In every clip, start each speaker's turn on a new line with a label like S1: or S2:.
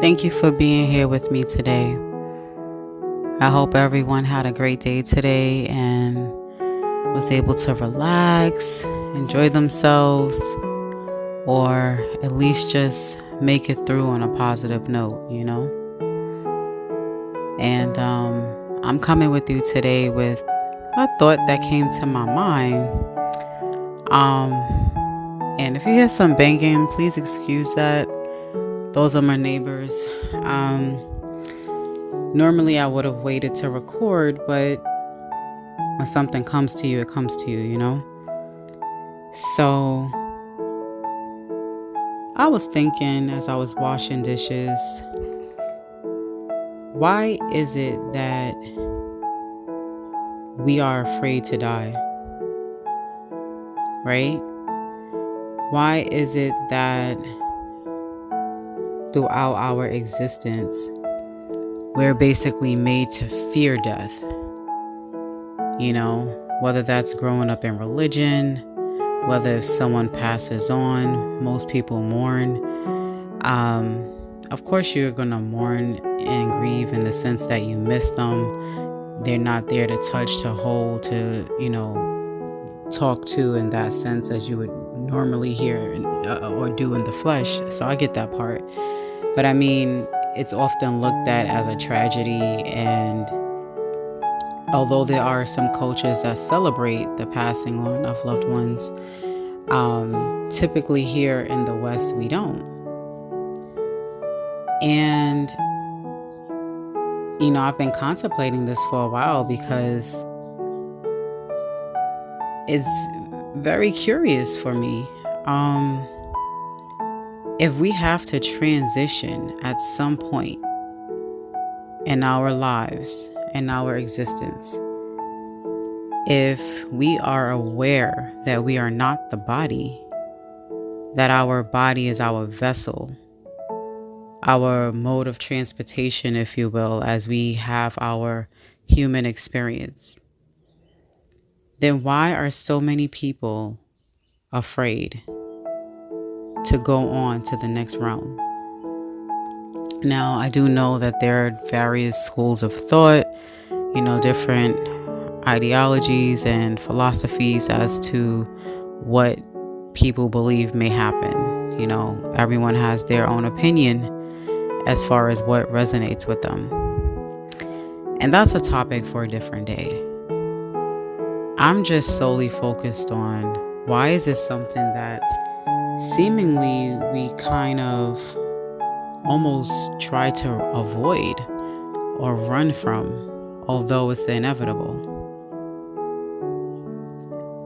S1: Thank you for being here with me today. I hope everyone had a great day today and was able to relax, enjoy themselves, or at least just make it through on a positive note. And I'm coming with you today with a thought that came to my mind. And if you hear some banging, please excuse that. Those are my neighbors. Normally I would have waited to record, but when something comes to you, it comes to you. So I was thinking as I was washing dishes, why is it that we are afraid to die? Right? Why is it that throughout our existence, we're basically made to fear death? Whether that's growing up in religion, whether if someone passes on, most people mourn. Of course, you're going to mourn and grieve in the sense that you miss them. They're not there to touch, to hold, to, talk to in that sense as you would normally hear or do in the flesh. So I get that part. But I mean, it's often looked at as a tragedy, and although there are some cultures that celebrate the passing on of loved ones, typically here in the West, we don't. And, I've been contemplating this for a while because it's very curious for me. If we have to transition at some point in our lives, in our existence, if we are aware that we are not the body, that our body is our vessel, our mode of transportation, if you will, as we have our human experience, then why are so many people afraid to go on to the next realm? Now, I do know that there are various schools of thought, different ideologies and philosophies as to what people believe may happen. Everyone has their own opinion as far as what resonates with them. And that's a topic for a different day. I'm just solely focused on why is this something that seemingly we kind of almost try to avoid or run from, although it's inevitable.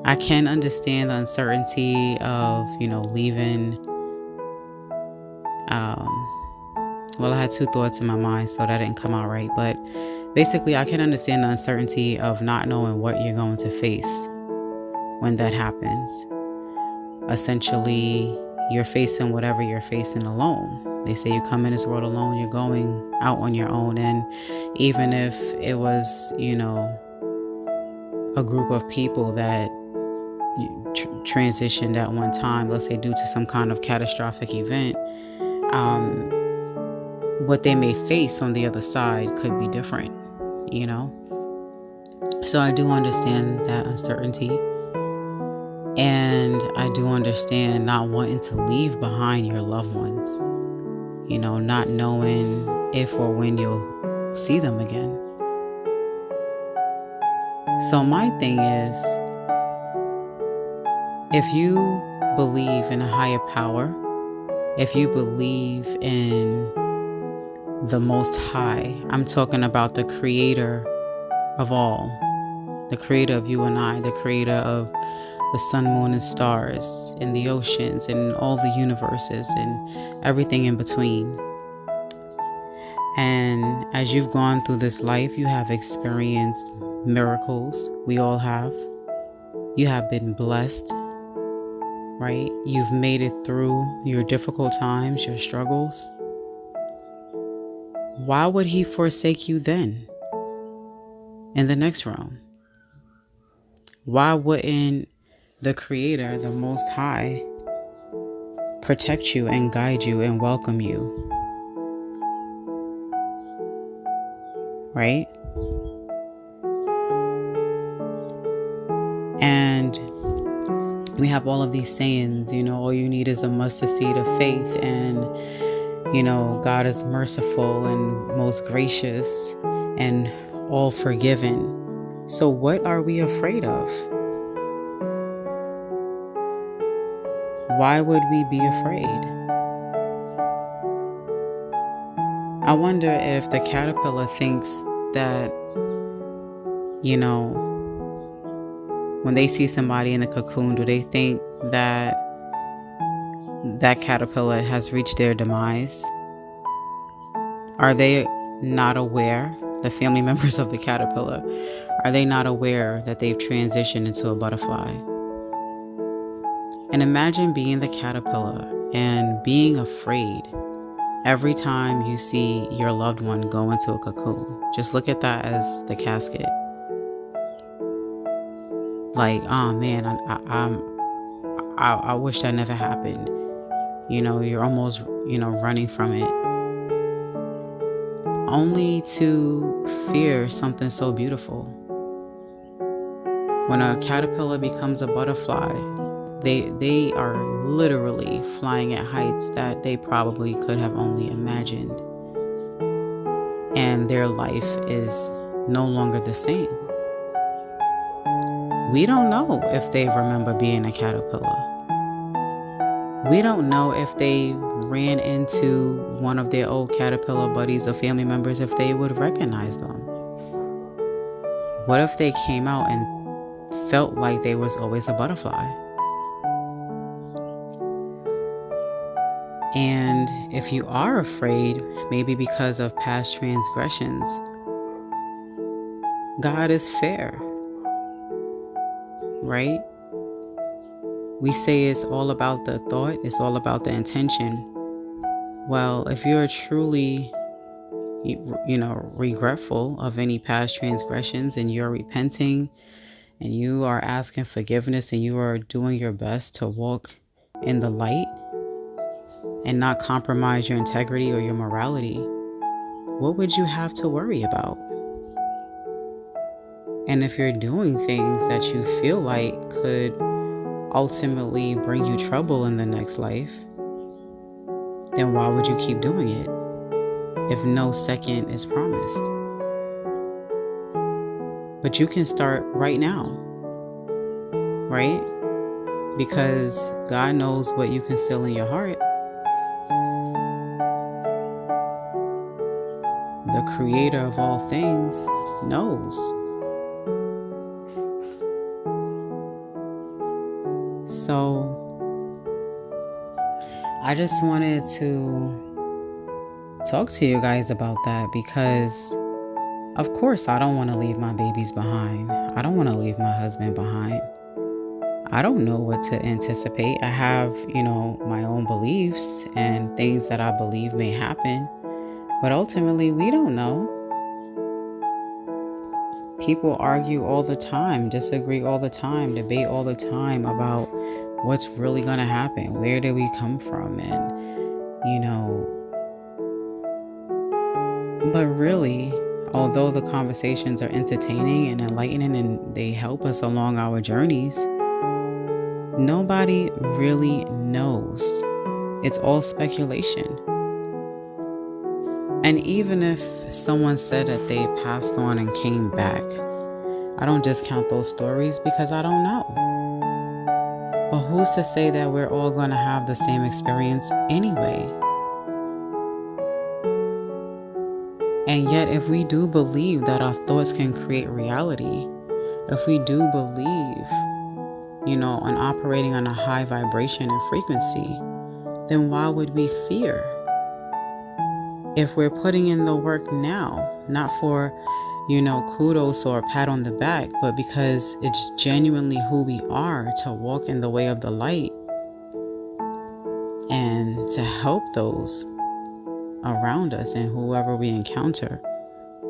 S1: I can understand the uncertainty of, leaving. Well, I had two thoughts in my mind, so that didn't come out right. But basically, I can understand the uncertainty of not knowing what you're going to face when that happens. Essentially, you're facing whatever you're facing alone. They say you come in this world alone, you're going out on your own. And even if it was, a group of people that transitioned at one time, let's say due to some kind of catastrophic event, what they may face on the other side could be different, So I do understand that uncertainty. And I do understand not wanting to leave behind your loved ones, not knowing if or when you'll see them again. So my thing is, if you believe in a higher power, if you believe in the Most High, I'm talking about the creator of all, the creator of you and I, the creator of the sun, moon, and stars, and the oceans, and all the universes, and everything in between. And as you've gone through this life, you have experienced miracles. We all have. You have been blessed, right? You've made it through your difficult times, your struggles. Why would he forsake you then in the next realm? Why wouldn't the Creator, the Most High, protect you and guide you and welcome you right? And we have all of these sayings, all you need is a mustard seed of faith, and God is merciful and most gracious and all forgiving. So what are we afraid of? Why would we be afraid? I wonder if the caterpillar thinks that, when they see somebody in a cocoon, do they think that that caterpillar has reached their demise? Are they not aware, the family members of the caterpillar, are they not aware that they've transitioned into a butterfly? And imagine being the caterpillar and being afraid every time you see your loved one go into a cocoon. Just look at that as the casket. Like, oh man, I wish that never happened. You're almost, running from it, only to fear something so beautiful. When a caterpillar becomes a butterfly, they are literally flying at heights that they probably could have only imagined. And their life is no longer the same. We don't know if they remember being a caterpillar. We don't know if they ran into one of their old caterpillar buddies or family members, if they would recognize them. What if they came out and felt like they was always a butterfly? And if you are afraid, maybe because of past transgressions, God is fair, right? We say it's all about the thought, it's all about the intention. Well, if you're truly, regretful of any past transgressions, and you're repenting and you are asking forgiveness and you are doing your best to walk in the light and not compromise your integrity or your morality, what would you have to worry about? And if you're doing things that you feel like could ultimately bring you trouble in the next life, then why would you keep doing it if no second is promised? But you can start right now, right? Because God knows what you conceal in your heart. The creator of all things knows. So I just wanted to talk to you guys about that, because of course I don't want to leave my babies behind. I don't want to leave my husband behind. I don't know what to anticipate. I have, my own beliefs and things that I believe may happen, but ultimately we don't know. People argue all the time, disagree all the time, debate all the time about what's really going to happen. Where did we come from? And, but really, although the conversations are entertaining and enlightening and they help us along our journeys, nobody really knows. It's all speculation. And even if someone said that they passed on and came back, I don't discount those stories because I don't know. But who's to say that we're all going to have the same experience anyway? And yet, if we do believe that our thoughts can create reality, if we do believe, on operating on a high vibration and frequency, then why would we fear? If we're putting in the work now, not for, kudos or a pat on the back, but because it's genuinely who we are, to walk in the way of the light and to help those around us and whoever we encounter,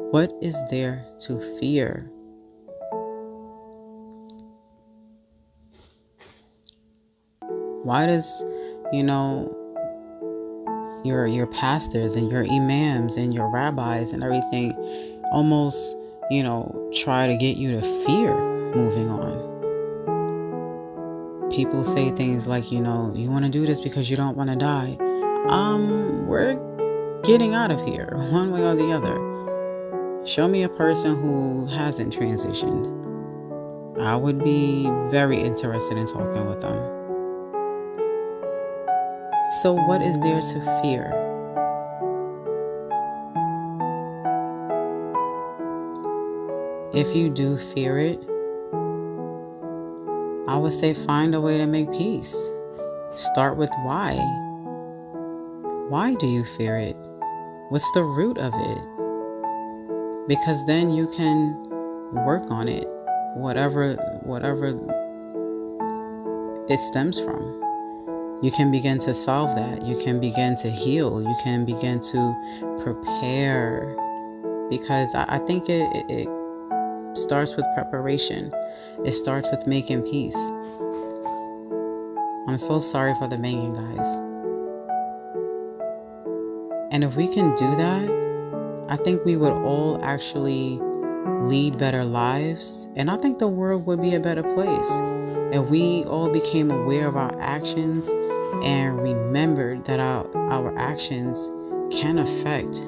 S1: what is there to fear? Why does, your pastors and your imams and your rabbis and everything, almost, try to get you to fear moving on. People say things like, you want to do this because you don't want to die. We're getting out of here one way or the other. Show me a person who hasn't transitioned. I would be very interested in talking with them. So what is there to fear? If you do fear it, I would say find a way to make peace. Start with why. Why do you fear it? What's the root of it? Because then you can work on it, whatever it stems from. You can begin to solve that. You can begin to heal. You can begin to prepare. Because I think it starts with preparation. It starts with making peace. I'm so sorry for the banging, guys. And if we can do that, I think we would all actually lead better lives. And I think the world would be a better place if we all became aware of our actions and remembered that our actions can affect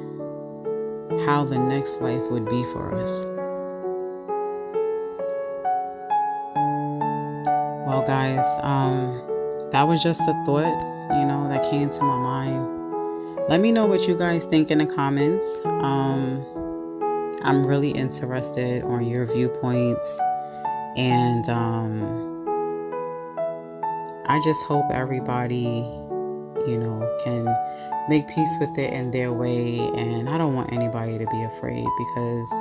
S1: how the next life would be for us. Well, guys, that was just a thought, that came to my mind. Let me know what you guys think in the comments. I'm really interested on your viewpoints, and I just hope everybody, can make peace with it in their way. And I don't want anybody to be afraid, because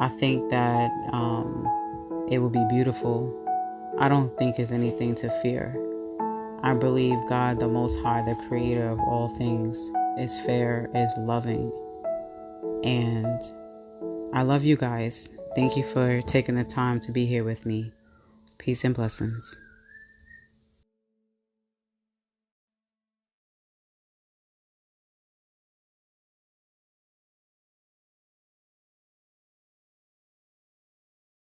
S1: I think that it will be beautiful. I don't think there's anything to fear. I believe God, the Most High, the creator of all things, is fair, is loving. And I love you guys. Thank you for taking the time to be here with me. Peace and blessings.